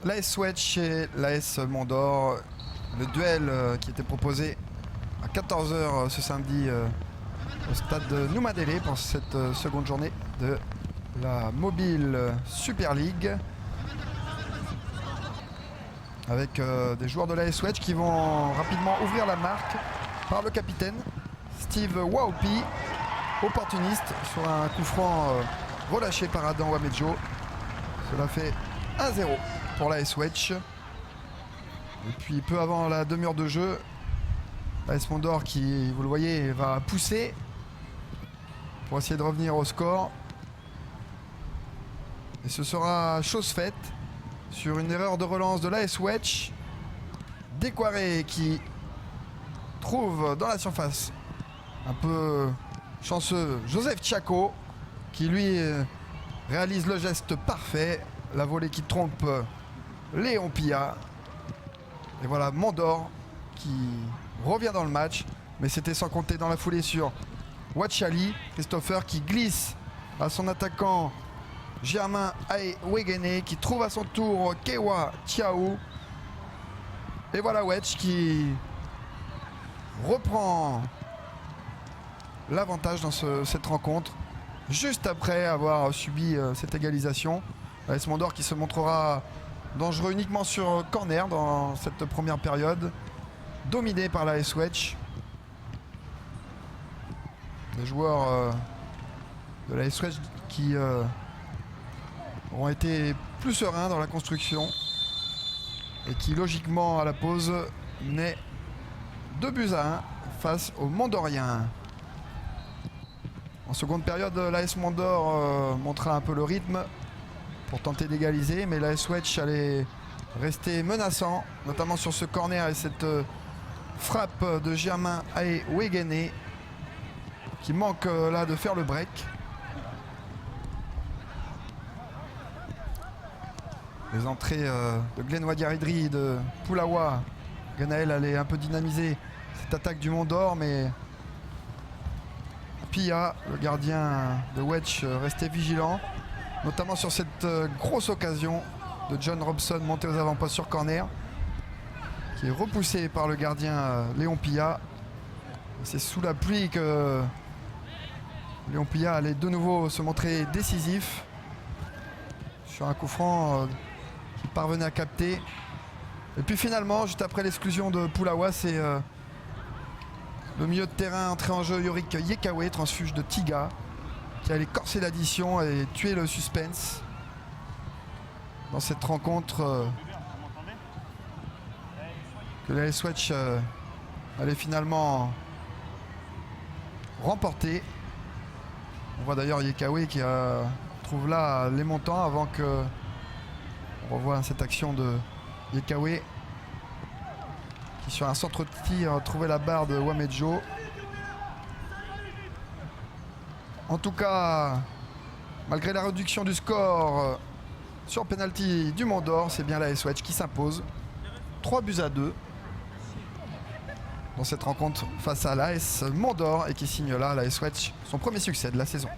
l'AS Wedge et l'AS Mondor. Le duel qui était proposé à 14 h ce samedi au stade de Noumadélé pour cette seconde journée de la Mobile Super League. Avec des joueurs de l'AS Wedge qui vont rapidement ouvrir la marque par le capitaine Steve Waupi, opportuniste sur un coup franc relâché par Adam Wamejo. Cela fait 1-0 pour l'AS Wedge. Et puis peu avant la demi-heure de jeu, l'AS Mondor qui, vous le voyez, va pousser pour essayer de revenir au score. Et ce sera chose faite sur une erreur de relance de l'AS Wedge. Décoiré qui trouve dans la surface un peu chanceux Joseph Tchako qui lui réalise le geste parfait. La volée qui trompe Léon Pilla. Et voilà Mondor qui revient dans le match. Mais c'était sans compter dans la foulée sur Wachali. Christopher qui glisse à son attaquant Germain Aewegene qui trouve à son tour Kewa Tiaou. Et voilà Wedge qui reprend l'avantage dans cette rencontre juste après avoir subi cette égalisation. l'AS Mondor qui se montrera dangereux uniquement sur corner dans cette première période, dominé par l'AS Wedge. Les joueurs de l'AS Wedge qui ont été plus sereins dans la construction et qui logiquement à la pause naît 2-1 face aux Mondoriens. En seconde période, l'AS Mondor montra un peu le rythme pour tenter d'égaliser, mais l'AS Wedge allait rester menaçant, notamment sur ce corner et cette frappe de Germain Aewegene qui manque là de faire le break. Les entrées de Glenn Wadiaridri et de Poulawa. Ganaël allait un peu dynamiser cette attaque du Mondor, mais Pilla, le gardien de Wedge, restait vigilant, notamment sur cette grosse occasion de John Robson monté aux avant-postes sur corner, qui est repoussé par le gardien Léon Pilla. C'est sous la pluie que Léon Pilla allait de nouveau se montrer décisif sur un coup franc qu'il parvenait à capter. Et puis finalement, juste après l'exclusion de Poulawa, c'est le milieu de terrain entré en jeu Yorick Yekawe, transfuge de Tiga, qui allait corser l'addition et tuer le suspense dans cette rencontre que l'AS Wedge allait finalement remporter. On voit d'ailleurs Yekawe qui trouve là les montants avant que on revoit cette action de Yekawe qui sur un centre de tir trouvait la barre de Wamejo. En tout cas, malgré la réduction du score sur penalty du Mondor, c'est bien l'AS Wedge qui s'impose 3-2 dans cette rencontre face à l'AS Mondor et qui signe là l'AS Wedge son premier succès de la saison.